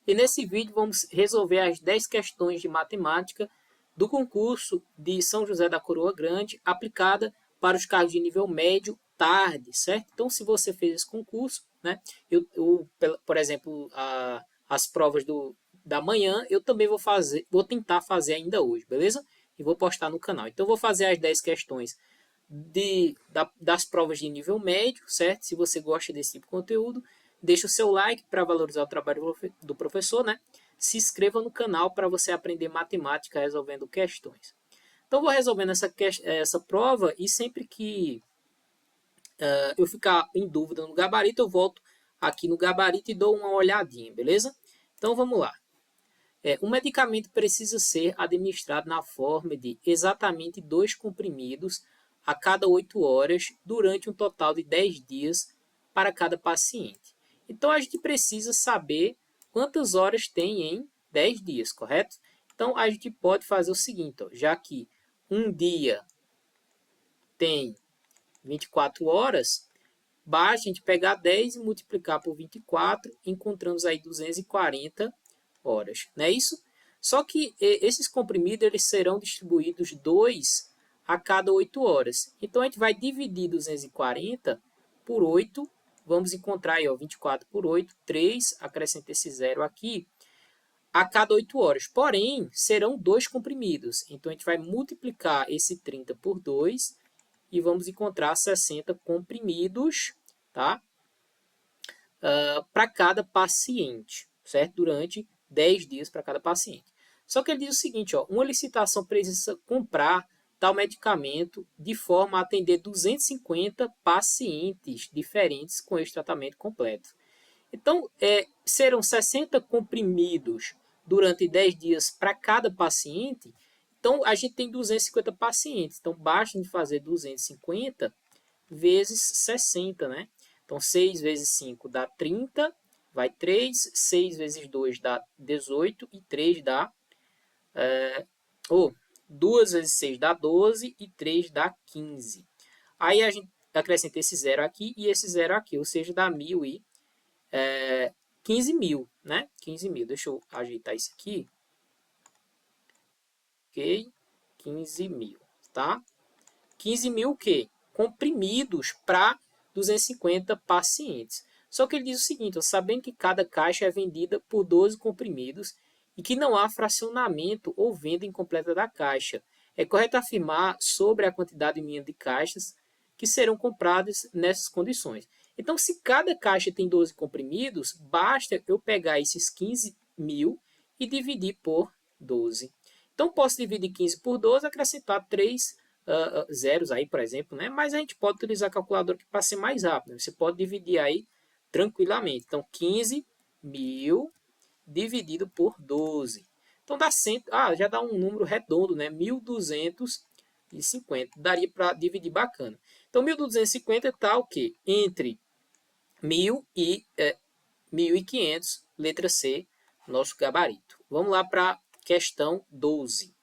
E nesse vídeo vamos resolver as 10 questões de matemática do concurso de São José da Coroa Grande aplicada para os cargos de nível médio tarde, certo? Então, se você fez esse concurso, né, por exemplo, as provas da manhã, eu também vou tentar fazer ainda hoje, beleza? E vou postar no canal. Então, vou fazer as 10 questões das provas de nível médio, certo? Se você gosta desse tipo de conteúdo, deixa o seu like para valorizar o trabalho do professor, né? Se inscreva no canal para você aprender matemática resolvendo questões. Então, vou resolvendo essa prova e sempre que eu ficar em dúvida no gabarito, eu volto aqui no gabarito e dou uma olhadinha, beleza? Então, vamos lá. Um medicamento precisa ser administrado na forma de exatamente 2 comprimidos a cada 8 horas durante um total de 10 dias para cada paciente. Então, a gente precisa saber quantas horas tem em 10 dias, correto? Então, a gente pode fazer o seguinte, ó, já que um dia tem 24 horas, basta a gente pegar 10 e multiplicar por 24, encontramos aí 240 horas, não é isso? Só que esses comprimidos eles serão distribuídos 2 a cada 8 horas. Então, a gente vai dividir 240 por 8, vamos encontrar aí, ó, 24 por 8, 3, acrescenta esse zero aqui, a cada 8 horas. Porém, serão 2 comprimidos. Então, a gente vai multiplicar esse 30 por 2 e vamos encontrar 60 comprimidos, tá? Para cada paciente, certo? Durante 10 dias para cada paciente. Só que ele diz o seguinte, ó, uma licitação precisa comprar tal medicamento de forma a atender 250 pacientes diferentes com esse tratamento completo. Então, serão 60 comprimidos durante 10 dias para cada paciente. Então, a gente tem 250 pacientes. Então, basta de fazer 250 vezes 60, né? Então, 6 vezes 5 dá 30, vai 3, 6 vezes 2 dá 18 e 3 dá... 2 vezes 6 dá 12 e 3 dá 15. Aí a gente acrescenta esse zero aqui e esse zero aqui, ou seja, dá 15 mil, né? 15 mil. Deixa eu ajeitar isso aqui. Ok? 15 mil, tá? 15 mil o quê? Comprimidos para 250 pacientes. Só que ele diz o seguinte, sabendo que cada caixa é vendida por 12 comprimidos e que não há fracionamento ou venda incompleta da caixa, é correto afirmar sobre a quantidade mínima de caixas que serão compradas nessas condições. Então, se cada caixa tem 12 comprimidos, basta eu pegar esses 15 mil e dividir por 12. Então, posso dividir 15 por 12, acrescentar 3 zeros aí, por exemplo, né? Mas a gente pode utilizar a calculadora para ser mais rápido. Você pode dividir aí tranquilamente. Então, 15 mil dividido por 12. Então, dá 100, já dá um número redondo, né? 1.250. Daria para dividir bacana. Então, 1.250 está o quê? Entre 1.000 e 1.500, letra C, nosso gabarito. Vamos lá para a questão 12.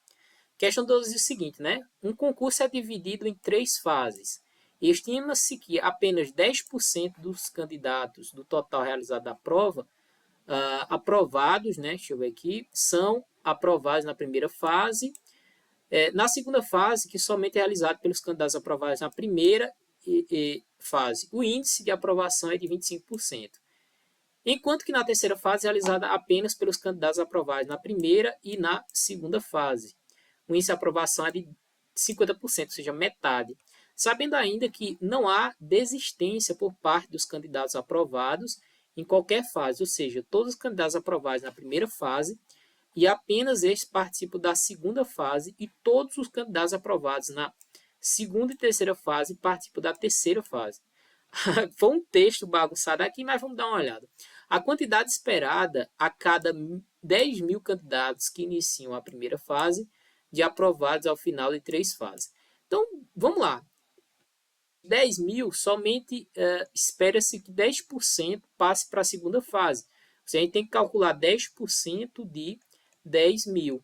Questão 12 diz o seguinte, né? Um concurso é dividido em 3 fases. Estima-se que apenas 10% dos candidatos do total realizado da prova, aprovados, né? Deixa eu ver aqui, são aprovados na primeira fase. Na segunda fase, que somente é realizado pelos candidatos aprovados na primeira fase. O índice de aprovação é de 25%. Enquanto que na terceira fase é realizada apenas pelos candidatos aprovados na primeira e na segunda fase. O índice de aprovação é de 50%, ou seja, metade. Sabendo ainda que não há desistência por parte dos candidatos aprovados em qualquer fase, ou seja, todos os candidatos aprovados na primeira fase e apenas estes participam da segunda fase e todos os candidatos aprovados na segunda e terceira fase participam da terceira fase. Foi um texto bagunçado aqui, mas vamos dar uma olhada. A quantidade esperada a cada 10 mil candidatos que iniciam a primeira fase de aprovados ao final de 3 fases. Então, vamos lá. 10 mil, somente espera-se que 10% passe para a segunda fase. Você tem que calcular 10% de 10 mil.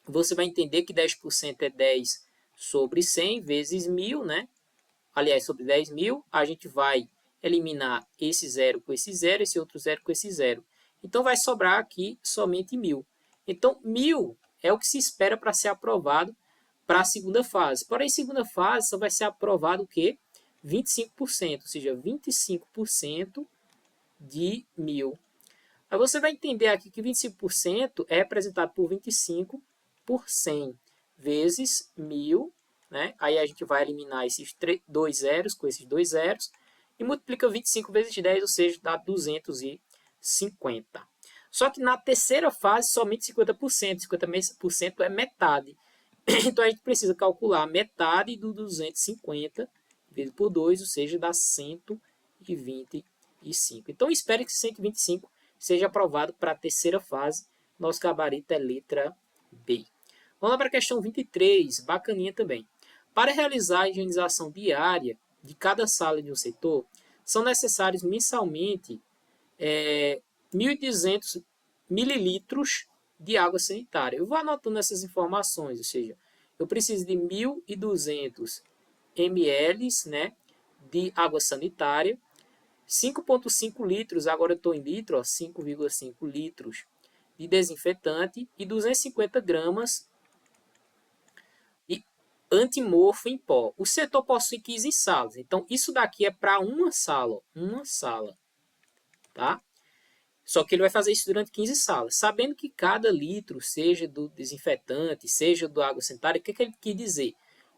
Você vai entender que 10% é 10 sobre 100 vezes 1.000, né? Aliás, sobre 10 mil, a gente vai eliminar esse zero com esse zero, esse outro zero com esse zero. Então, vai sobrar aqui somente 1.000. Então, 1.000 é o que se espera para ser aprovado para a segunda fase. Porém, segunda fase só vai ser aprovado o quê? 25%, ou seja, 25% de 1.000. Aí você vai entender aqui que 25% é representado por 25 por 100 vezes 1.000, né? Aí a gente vai eliminar esses dois zeros com esses dois zeros e multiplica 25 vezes 10, ou seja, dá 250. Só que na terceira fase, somente 50%. 50% é metade. Então a gente precisa calcular metade do 250 dividido por 2, ou seja, dá 125. Então espere que 125 seja aprovado para a terceira fase. Nosso gabarito é letra B. Vamos lá para a questão 23, bacaninha também. Para realizar a higienização diária de cada sala de um setor, são necessários mensalmente 1.200 mililitros de água sanitária. Eu vou anotando essas informações, ou seja, eu preciso de 1.200 ml, né, de água sanitária, 5,5 litros, agora eu estou em litro, 5,5 litros de desinfetante e 250 gramas de antimorfo em pó. O setor possui 15 salas, então isso daqui é para uma sala, tá? Só que ele vai fazer isso durante 15 salas. Sabendo que cada litro, seja do desinfetante, seja da água sanitária, o que ele quer dizer?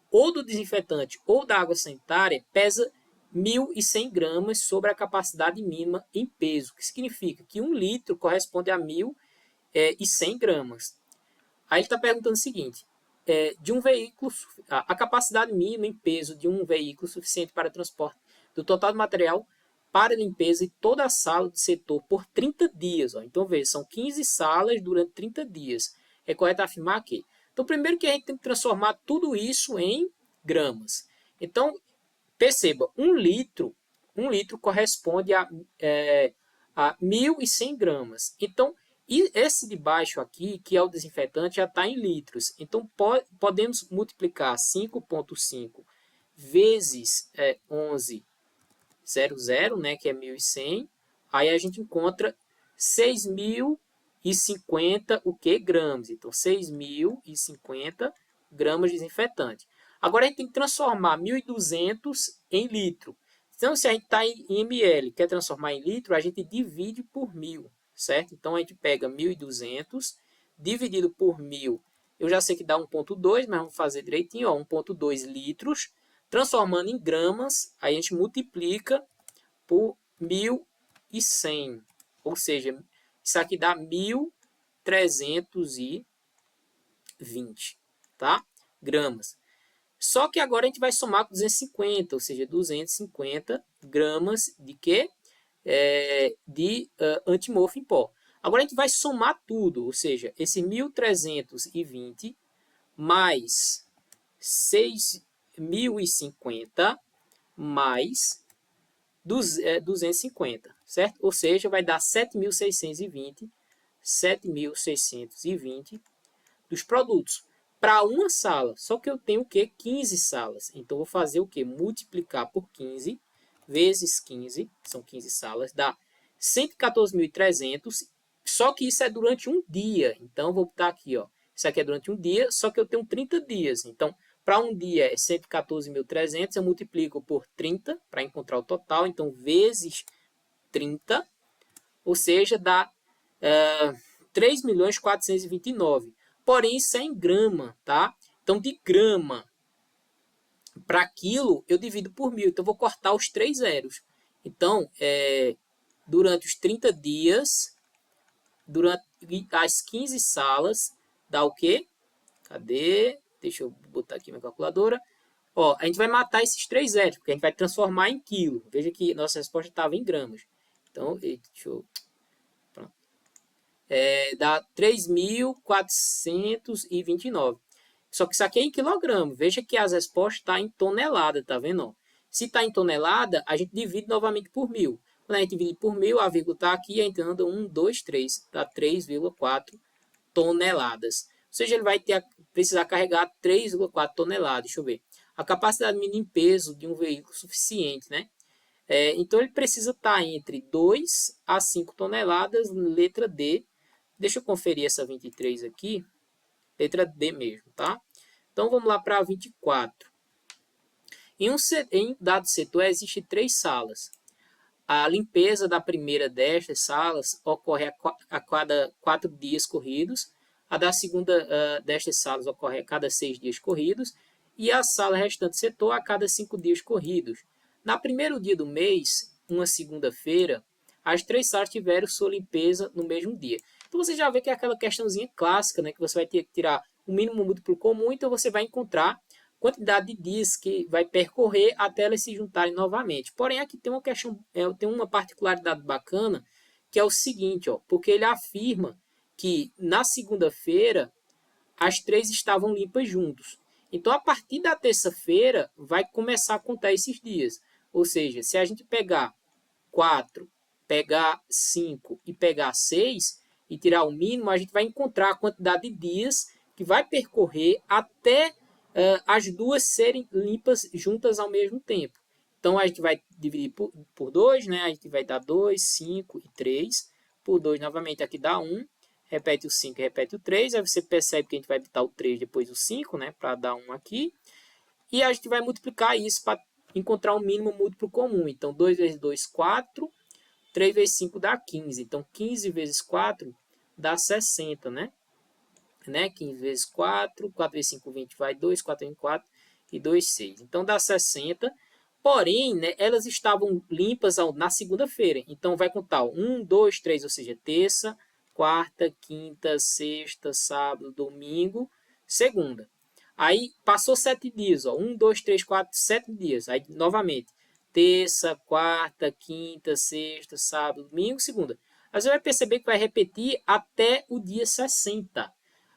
Ou do desinfetante ou da água sanitária pesa 1.100 gramas sobre a capacidade mínima em peso, que significa que 1 litro corresponde a 1.100 gramas. Aí ele está perguntando o seguinte, de um veículo, a capacidade mínima em peso de um veículo suficiente para transporte do total de material para limpeza de toda a sala do setor por 30 dias. Ó. Então, veja, são 15 salas durante 30 dias. É correto afirmar que. Então, primeiro que a gente tem que transformar tudo isso em gramas. Então, perceba, 1 litro corresponde a 1.100 gramas. Então, esse de baixo aqui, que é o desinfetante, já está em litros. Então, podemos multiplicar 5,5 vezes 11,00, né, que é 1.100. Aí a gente encontra 6.050 o que? Gramas. Então, 6.050 gramas de desinfetante. Agora a gente tem que transformar 1.200 em litro. Então, se a gente está em ml, quer transformar em litro, a gente divide por 1.000, certo? Então, a gente pega 1.200 dividido por 1.000. Eu já sei que dá 1,2, mas vamos fazer direitinho, 1,2 litros. Transformando em gramas, aí a gente multiplica por 1.100. Ou seja, isso aqui dá 1.320, tá? Gramas. Só que agora a gente vai somar com 250, ou seja, 250 gramas de quê? De antimorfo em pó. Agora a gente vai somar tudo, ou seja, esse 1.320 mais 6.050 mais 250, certo? Ou seja, vai dar 7.620 dos produtos para uma sala. Só que eu tenho o quê? 15 salas. Então, vou fazer o quê? Multiplicar por 15 vezes 15, são 15 salas, dá 114.300. Só que isso é durante um dia. Então, vou botar aqui, ó. Isso aqui é durante um dia, só que eu tenho 30 dias. Então, para um dia é 114.300, eu multiplico por 30 para encontrar o total. Então, vezes 30, ou seja, dá 3.429. Porém, isso é em grama, tá? Então, de grama para quilo, eu divido por 1.000. Então, eu vou cortar os 3 zeros. Então, durante os 30 dias, durante as 15 salas, dá o quê? Cadê? Deixa eu botar aqui minha calculadora. Ó, a gente vai matar esses 3 zeros, porque a gente vai transformar em quilo. Veja que nossa resposta estava em gramas. Então, deixa eu... Pronto. Dá 3.429. Só que isso aqui é em quilograma. Veja que as respostas estão em tonelada, tá vendo? Se está em tonelada, a gente divide novamente por 1.000. Quando a gente divide por 1.000, a vírgula está aqui, a gente anda 1, 2, 3. Dá 3,4 toneladas. Ou seja, ele vai precisar carregar 3,4 toneladas. Deixa eu ver. A capacidade mínima em peso de um veículo suficiente, né? Então, ele precisa estar entre 2 a 5 toneladas, letra D. Deixa eu conferir essa 23 aqui. Letra D mesmo, tá? Então, vamos lá para a 24. Em dado setor, existem 3 salas. A limpeza da primeira destas salas ocorre a cada 4 dias corridos. A da segunda destas salas ocorre a cada 6 dias corridos. E a sala restante setor a cada 5 dias corridos. Na primeiro dia do mês, uma segunda-feira, as 3 salas tiveram sua limpeza no mesmo dia. Então você já vê que é aquela questãozinha clássica, né, que você vai ter que tirar o mínimo múltiplo comum, então você vai encontrar quantidade de dias que vai percorrer até elas se juntarem novamente. Porém, aqui tem uma questão, tem uma particularidade bacana, que é o seguinte, ó, porque ele afirma que na segunda-feira as 3 estavam limpas juntos. Então, a partir da terça-feira, vai começar a contar esses dias. Ou seja, se a gente pegar 4, pegar 5 e pegar 6 e tirar o mínimo, a gente vai encontrar a quantidade de dias que vai percorrer até as duas serem limpas juntas ao mesmo tempo. Então, a gente vai dividir por 2, né? A gente vai dar 2, 5 e 3. Por 2, novamente, aqui dá 1. Repete o 5 e repete o 3. Aí você percebe que a gente vai botar o 3 depois o 5, né? Para dar 1 aqui. E a gente vai multiplicar isso para encontrar um mínimo múltiplo comum. Então, 2 vezes 2, 4. 3 vezes 5 dá 15. Então, 15 vezes 4 dá 60, né? 15 vezes 4, 4 vezes 5, 20, vai 2, 4 vezes 4 e 2, 6. Então, dá 60. Porém, né, elas estavam limpas na segunda-feira. Então, vai contar 1, 2, 3, ou seja, terça, quarta, quinta, sexta, sábado, domingo, segunda. Aí, passou 7 dias. Ó, 1, 2, 3, 4, 7 dias. Aí, novamente, terça, quarta, quinta, sexta, sábado, domingo, segunda. Aí você vai perceber que vai repetir até o dia 60.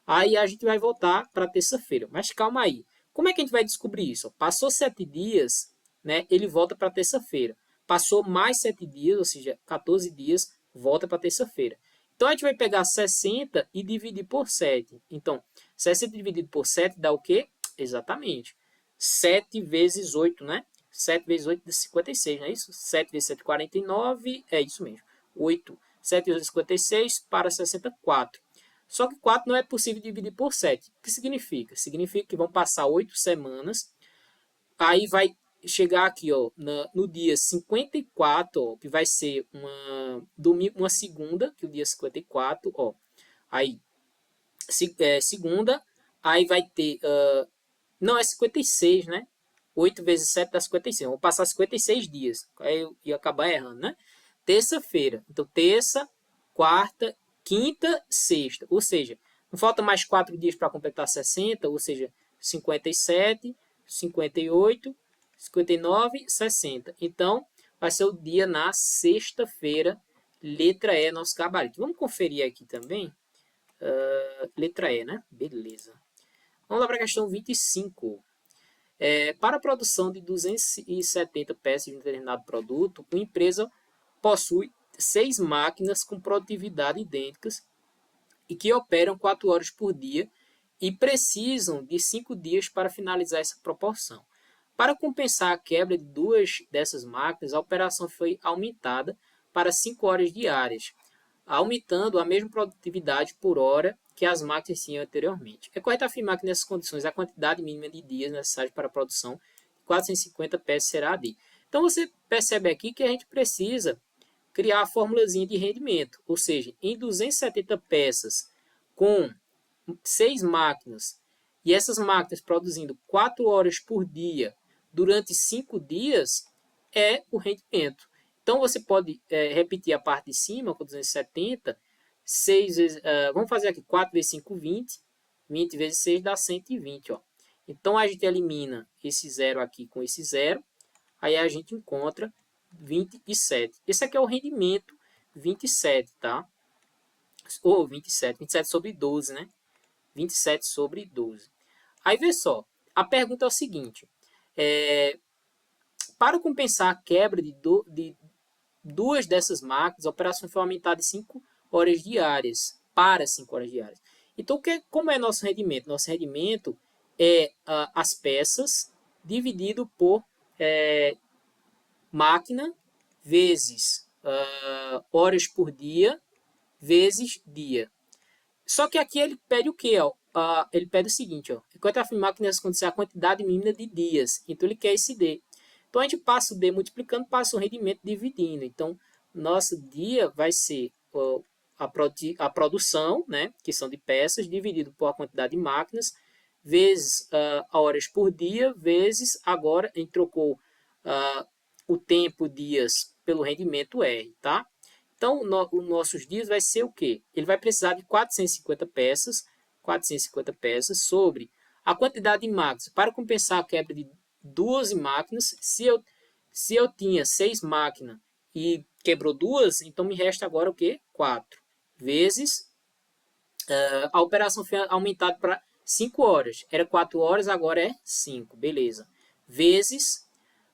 Aí a gente vai voltar para terça-feira. Mas calma aí. Como é que a gente vai descobrir isso? Passou 7 dias, né? Ele volta para terça-feira. Passou mais 7 dias, ou seja, 14 dias, volta para terça-feira. Então a gente vai pegar 60 e dividir por 7. Então, 60 dividido por 7 dá o quê? Exatamente. 7 vezes 8, né? 7 vezes 8 dá 56, não é isso? 7 vezes 7, 49. É isso mesmo. 8. 7 vezes 56 para 64. Só que 4 não é possível dividir por 7. O que significa? Significa que vão passar 8 semanas. Aí vai chegar aqui, ó, no dia 54, ó, que vai ser uma segunda, que é o dia 54, ó. Aí, segunda, aí vai ter... não, é 56, né? 8 vezes 7 dá 56. Vou passar 56 dias. Aí eu ia acabar errando, né? Terça-feira. Então, terça, quarta, quinta, sexta. Ou seja, não falta mais 4 dias para completar 60, ou seja, 57, 58, 59, 60. Então, vai ser o dia na sexta-feira, letra E, nosso gabarito. Vamos conferir aqui também. Letra E, né? Beleza. Vamos lá para a questão 25. Para a produção de 270 peças de um determinado produto, uma empresa possui 6 máquinas com produtividade idênticas e que operam 4 horas por dia e precisam de 5 dias para finalizar essa proporção. Para compensar a quebra de 2 dessas máquinas, a operação foi aumentada para 5 horas diárias, aumentando a mesma produtividade por hora que as máquinas tinham anteriormente. É correto afirmar que nessas condições a quantidade mínima de dias necessários para a produção de 450 peças será de. Então você percebe aqui que a gente precisa criar a formulazinha de rendimento, ou seja, em 270 peças com 6 máquinas e essas máquinas produzindo 4 horas por dia durante 5 dias é o rendimento. Então você pode repetir a parte de cima com 270, 6 vezes, vamos fazer aqui 4 vezes 5, 20, 20 vezes 6 dá 120. Ó. Então a gente elimina esse zero aqui com esse zero, aí a gente encontra 27. Esse aqui é o rendimento 27, tá? Ou 27 sobre 12, né? 27 sobre 12. Aí vê só, a pergunta é o seguinte: para compensar a quebra de 2 dessas máquinas, a operação foi aumentada de 5 horas diárias, para 5 horas diárias. Então, como é nosso rendimento? Nosso rendimento é as peças dividido por máquina vezes horas por dia, vezes dia. Só que aqui ele pede o quê? Ó? Ele pede o seguinte, ó. Enquanto afirmar que nessa condição a quantidade mínima de dias. Então ele quer esse D. Então a gente passa o D multiplicando, passa o rendimento dividindo. Então, nosso dia vai ser a produção, né, que são de peças, dividido por a quantidade de máquinas, vezes horas por dia, vezes, agora a gente trocou o tempo dias pelo rendimento R, tá? Então, os nossos dias vai ser o quê? Ele vai precisar de 450 peças sobre a quantidade de máquinas. Para compensar a quebra de 12 máquinas, se eu tinha 6 máquinas e quebrou duas, então me resta agora o quê? 4. Vezes a operação foi aumentada para 5 horas. Era 4 horas, agora é 5. Beleza. Vezes,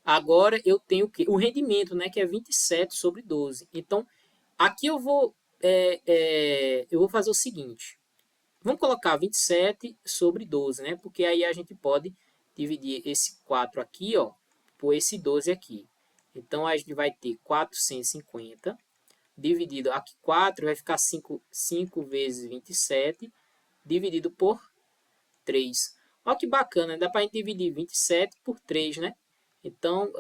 agora eu tenho o quê? O rendimento, né, que é 27 sobre 12. Então, aqui eu vou fazer o seguinte. Vamos colocar 27 sobre 12, né? Porque aí a gente pode dividir esse 4 aqui, ó, por esse 12 aqui. Então, a gente vai ter 450 dividido aqui 4, vai ficar 5 vezes 27, dividido por 3. Olha que bacana, dá para a gente dividir 27 por 3, né? Então,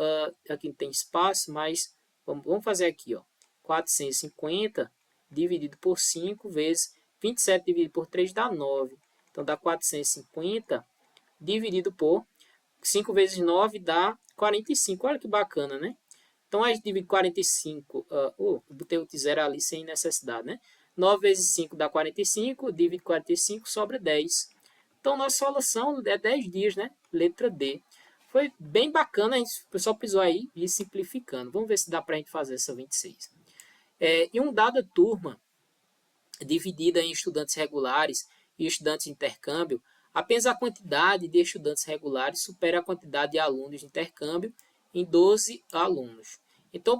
aqui não tem espaço, mas vamos fazer aqui, ó. 450 dividido por 5 vezes 27 dividido por 3 dá 9. Então, dá 450 dividido por 5 vezes 9 dá 45. Olha que bacana, né? Então, a gente divide 45. Botei o zero ali sem necessidade, né? 9 vezes 5 dá 45. Divide 45, sobra 10. Então, nossa solução é 10 dias, né? Letra D. Foi bem bacana, a gente só precisou aí ir simplificando. Vamos ver se dá para a gente fazer essa 26. Em uma dada turma, dividida em estudantes regulares e estudantes de intercâmbio, apenas a quantidade de estudantes regulares supera a quantidade de alunos de intercâmbio em 12 alunos. Então,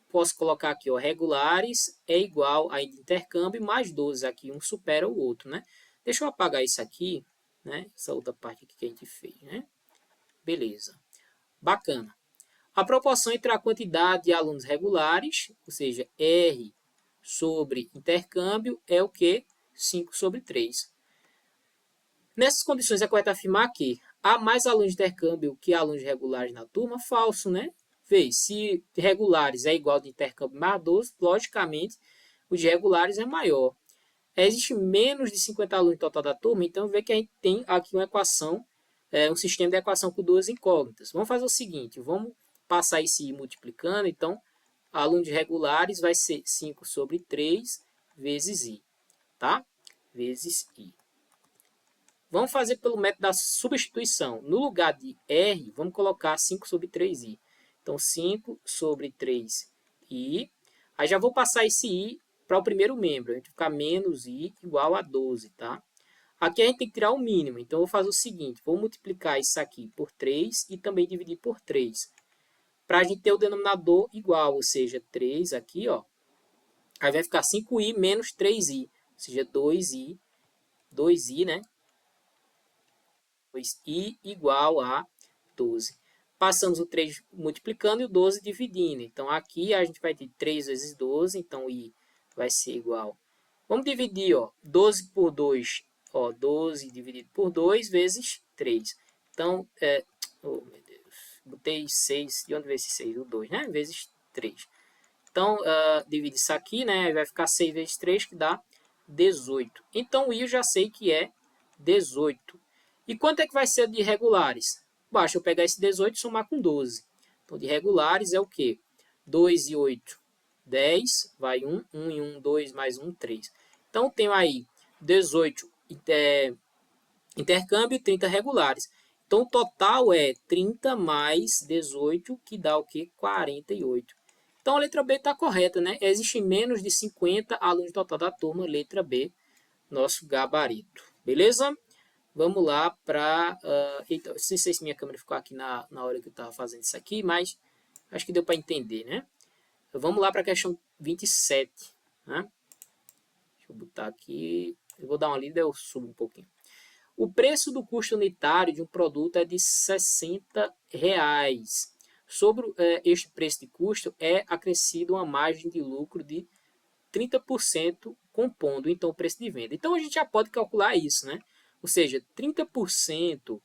posso colocar aqui, ó, regulares é igual a intercâmbio mais 12 aqui, um supera o outro, né? Deixa eu apagar isso aqui, né? Essa outra parte aqui que a gente fez, né? Beleza. Bacana. A proporção entre a quantidade de alunos regulares, ou seja, R sobre intercâmbio, é o que? 5 sobre 3. Nessas condições é correto afirmar que há mais alunos de intercâmbio que alunos regulares na turma? Falso, né? Vez, se regulares é igual de intercâmbio mais 12, logicamente, os regulares é maior. Existe menos de 50 alunos no total da turma, então vê que a gente tem aqui uma equação, um sistema de equação com duas incógnitas. Vamos fazer o seguinte, vamos passar esse i multiplicando, então, alunos regulares vai ser 5 sobre 3 vezes i, tá? Vezes i. Vamos fazer pelo método da substituição. No lugar de R, vamos colocar 5 sobre 3i. Então, 5 sobre 3i. Aí já vou passar esse i para o primeiro membro. A gente vai ficar menos i igual a 12, tá? Aqui a gente tem que tirar o mínimo. Então, eu vou fazer o seguinte. Vou multiplicar isso aqui por 3 e também dividir por 3. Para a gente ter o denominador igual, ou seja, 3 aqui, ó. Aí vai ficar 5i menos 3i, ou seja, 2i, né? 2i igual a 12. Passamos o 3 multiplicando e o 12 dividindo. Então, aqui a gente vai ter 3 vezes 12, então i vai ser igual. Vamos dividir, ó, 12 por 2, ó, 12 dividido por 2 vezes 3. Então, oh, meu Deus, botei 6, de onde veio esse 6? O 2, né? Vezes 3. Então, divide isso aqui, né? Vai ficar 6 vezes 3, que dá 18. Então, o i eu já sei que é 18. E quanto é que vai ser de regulares? Basta eu pegar esse 18 e somar com 12. Então, de regulares é o quê? 2 e 8, 10. Vai 1, 1 e 1, 2, mais 1, 3. Então, tenho aí 18 intercâmbio e 30 regulares. Então, o total é 30 mais 18, que dá o quê? 48. Então, a letra B está correta, né? Existe menos de 50 alunos total da turma, letra B, nosso gabarito. Beleza? Vamos lá para... então, não sei se minha câmera ficou aqui na hora que eu estava fazendo isso aqui, mas acho que deu para entender, né? Então, vamos lá para a questão 27. Né? Deixa eu botar aqui. Eu vou dar uma lida, eu subo um pouquinho. O preço do custo unitário de um produto é de R$ 60. sobre este preço de custo é acrescido uma margem de lucro de 30% compondo então o preço de venda. Então a gente já pode calcular isso, né? Ou seja, 30%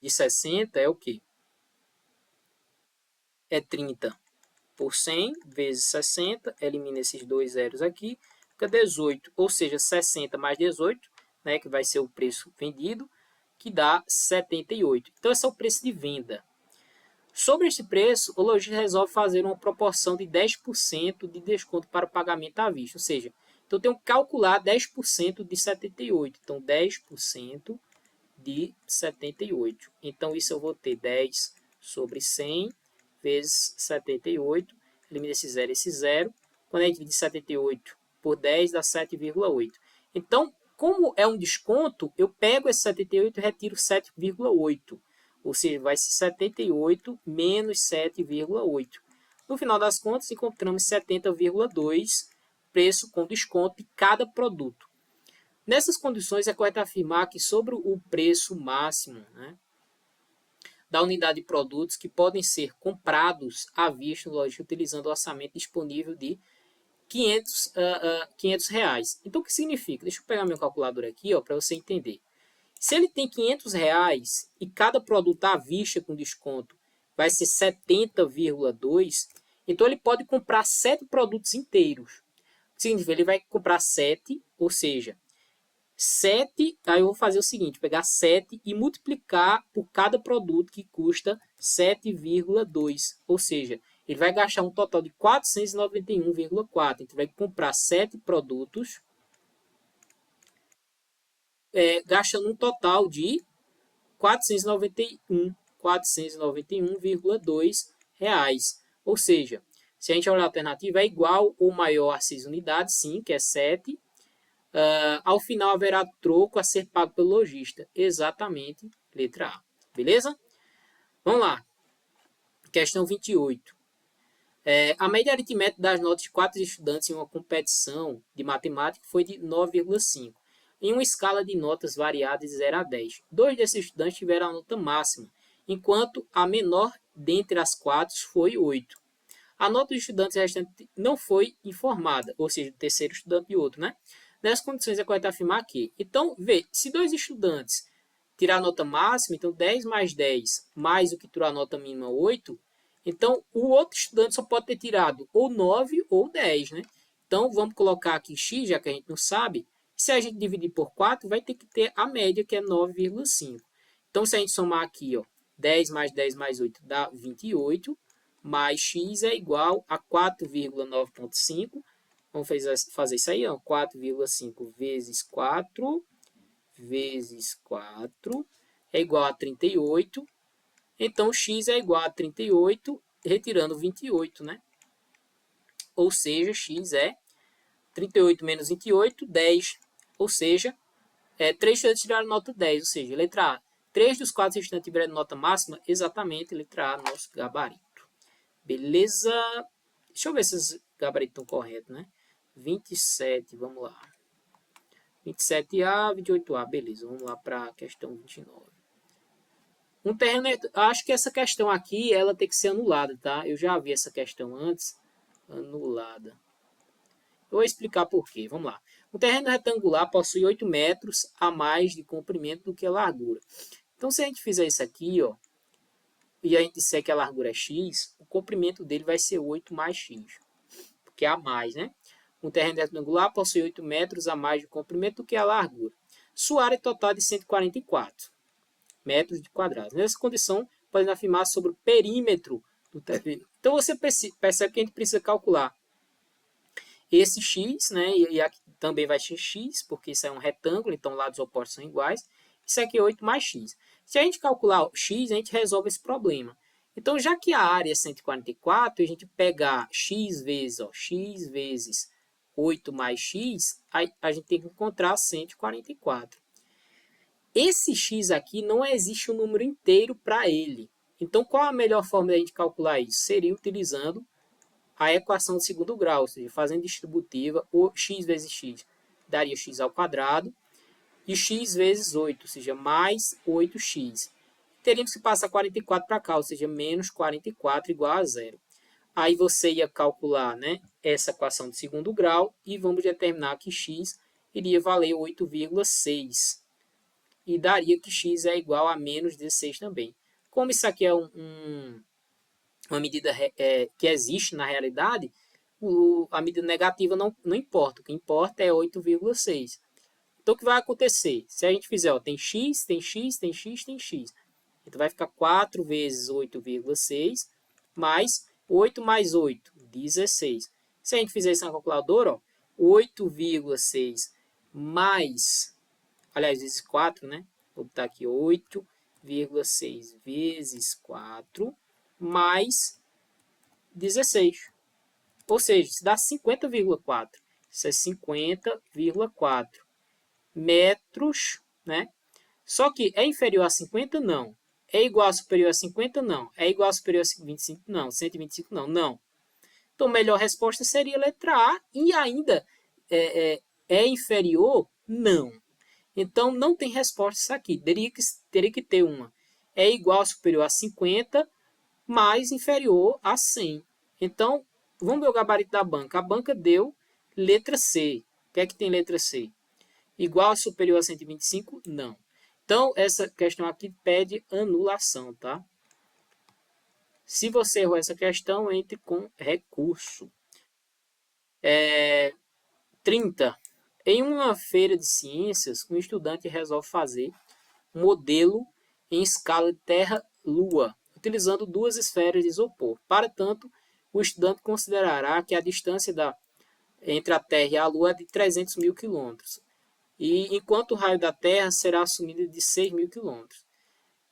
de 60 é o quê? É 30 por 100 vezes 60, elimina esses dois zeros aqui, fica 18, ou seja, 60 mais 18, né, que vai ser o preço vendido, que dá 78. Então esse é o preço de venda. Sobre este preço, o lojista resolve fazer uma proporção de 10% de desconto para o pagamento à vista. Ou seja, então eu tenho que calcular 10% de 78. Então, 10% de 78. Então, isso eu vou ter 10 sobre 100 vezes 78. Elimina esse zero. Quando a gente divide 78 por 10, dá 7,8. Então, como é um desconto, eu pego esse 78 e retiro 7,8. Ou seja, vai ser 78 menos 7,8. No final das contas, encontramos 70,2 preço com desconto de cada produto. Nessas condições, é correto afirmar que sobre o preço máximo, né, da unidade de produtos que podem ser comprados à vista no lojista utilizando o orçamento disponível de 500 reais. Então, o que significa? Deixa eu pegar meu calculador aqui para você entender. Se ele tem 500 reais e cada produto à vista com desconto vai ser 70,2, então ele pode comprar 7 produtos inteiros. Significa, ele vai comprar 7, ou seja, 7, aí eu vou fazer o seguinte, pegar 7 e multiplicar por cada produto que custa 7,2, ou seja, ele vai gastar um total de 491,4, então vai comprar 7 produtos, gastando um total de 491,2 reais. Ou seja, se a gente olhar a alternativa, é igual ou maior a 6 unidades, sim, que é 7. Ao final haverá troco a ser pago pelo lojista. Exatamente, letra A. Beleza? Vamos lá. Questão 28. A média aritmética das notas de 4 estudantes em uma competição de matemática foi de 9,5. Em uma escala de notas variadas de 0 a 10. 2 desses estudantes tiveram a nota máxima, enquanto a menor dentre as 4 foi 8. A nota dos estudantes restantes não foi informada, ou seja, do terceiro estudante e outro, né? Nessas condições é correto afirmar que. Então, vê, se 2 estudantes tirar a nota máxima, então 10 mais 10 mais o que tirou a nota mínima 8, então o outro estudante só pode ter tirado ou 9 ou 10, né? Então, vamos colocar aqui x, já que a gente não sabe. Se a gente dividir por 4, vai ter que ter a média, que é 9,5. Então, se a gente somar aqui, ó, 10 mais 10 mais 8 dá 28, mais x é igual a 4,9,5. Vamos fazer isso aí, ó, 4,5 vezes 4 vezes 4 é igual a 38. Então, x é igual a 38, retirando 28, né? Ou seja, x é 38 menos 28, 10. Ou seja, 3 estudantes tiraram nota 10. Ou seja, letra A. 3 dos 4 estudantes tiveram nota máxima? Exatamente, letra A, nosso gabarito. Beleza? Deixa eu ver se os gabaritos estão corretos, né? 27, vamos lá. 27A, 28A, beleza. Vamos lá para a questão 29. Um terreno, acho que essa questão aqui, ela tem que ser anulada, tá? Eu já vi essa questão antes, anulada. Eu vou explicar por quê. Vamos lá. Um terreno retangular possui 8 metros a mais de comprimento do que a largura. Então, se a gente fizer isso aqui, ó, e a gente disser que a largura é x, o comprimento dele vai ser 8 mais x, porque é a mais, né? Um terreno retangular possui 8 metros a mais de comprimento do que a largura. Sua área total é de 144 metros de quadrado. Nessa condição, podemos afirmar sobre o perímetro do terreno. Então, você percebe que a gente precisa calcular esse x, né? E aqui também vai ser x, porque isso é um retângulo, então lados opostos são iguais. Isso aqui é 8 mais x. Se a gente calcular o x, a gente resolve esse problema. Então, já que a área é 144, a gente pegar x vezes, ó, x vezes 8 mais x, a gente tem que encontrar 144. Esse x aqui não existe um número inteiro para ele. Então, qual a melhor forma de a gente calcular isso? Seria utilizando a equação de segundo grau, ou seja, fazendo distributiva, o x vezes x daria x ao quadrado, e x vezes 8, ou seja, mais 8x. teríamos que passar 44 para cá, ou seja, menos 44 igual a zero. Aí você ia calcular, né, essa equação de segundo grau e vamos determinar que x iria valer 8,6. E daria que x é igual a menos 16 também. Como isso aqui é uma medida que existe na realidade, a medida negativa não importa. O que importa é 8,6. Então, o que vai acontecer? Se a gente fizer, ó, tem x, tem x, tem x, tem x. Então, vai ficar 4 vezes 8,6 mais 8 mais 8, 16. Se a gente fizer isso na calculadora, 8,6 mais, aliás, vezes 4, né? Vou botar aqui 8,6 vezes 4 mais 16. Ou seja, isso dá 50,4. Isso é 50,4 metros, né? Só que é inferior a 50? Não. É igual a superior a 50? Não. É igual a superior a 25? Não. 125? Não. Não. Então, a melhor resposta seria a letra A. E ainda é inferior? Não. Então, não tem resposta isso aqui. Teria que ter uma. É igual a superior a 50, mais inferior a 100. Então, vamos ver o gabarito da banca. A banca deu letra C. O que é que tem letra C? Igual a superior a 125? Não. Então, essa questão aqui pede anulação, tá? Se você errou essa questão, entre com recurso. 30. Em uma feira de ciências, um estudante resolve fazer um modelo em escala de Terra-Lua, utilizando duas esferas de isopor. Para tanto, o estudante considerará que a distância entre a Terra e a Lua é de 300 mil quilômetros, e enquanto o raio da Terra será assumido de 6 mil quilômetros.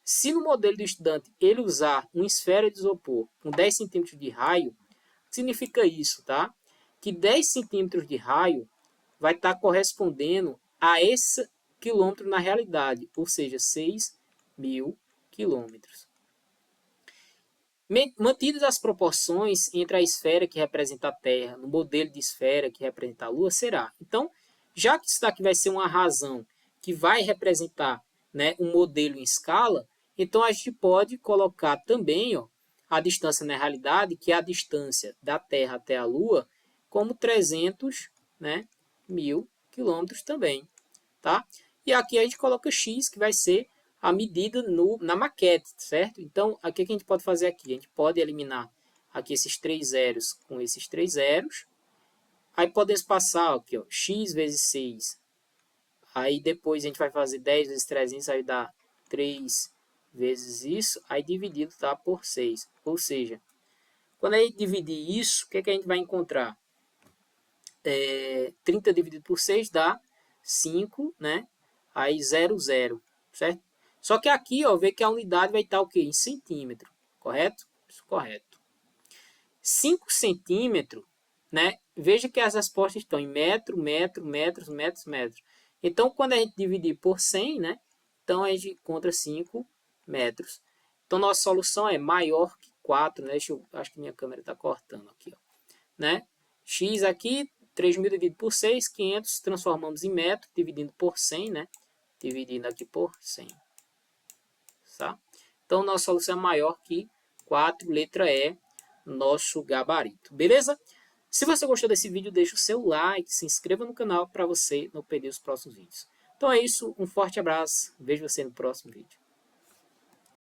Se no modelo do estudante ele usar uma esfera de isopor com 10 centímetros de raio, significa isso, tá? Que 10 centímetros de raio vai estar correspondendo a esse quilômetro na realidade, ou seja, 6 mil quilômetros. Mantidas as proporções entre a esfera que representa a Terra no modelo de esfera que representa a Lua, será. Então, já que isso daqui vai ser uma razão que vai representar, né, um modelo em escala, então a gente pode colocar também, ó, a distância na realidade, que é a distância da Terra até a Lua, como 300, né, mil quilômetros também. Tá? E aqui a gente coloca x, que vai ser a medida na maquete, certo? Então, o que a gente pode fazer aqui? A gente pode eliminar aqui esses 3 zeros com esses 3 zeros. Aí podemos passar aqui, ó, x vezes 6. Aí depois a gente vai fazer 10 vezes 300, aí dá 3 vezes isso, aí dividido tá, por 6. Ou seja, quando a gente dividir isso, o que a gente vai encontrar? 30 dividido por 6 dá 5, né? Aí 0, 0, certo? Só que aqui, ó, vê que a unidade vai estar o quê? Em centímetro, correto? Isso, correto. 5 centímetros, né? Veja que as respostas estão em metro, metro, metros, metros, metros. Então, quando a gente dividir por 100, né? Então, a gente encontra 5 metros. Então, nossa solução é maior que 4, né? Acho que minha câmera está cortando aqui, ó, né? X aqui, 3.000 dividido por 6, 500, transformamos em metro, dividindo por 100, né? Dividindo aqui por 100. Tá? Então, nossa solução é maior que 4, letra E, nosso gabarito. Beleza? Se você gostou desse vídeo, deixa o seu like, se inscreva no canal para você não perder os próximos vídeos. Então é isso, um forte abraço, vejo você no próximo vídeo.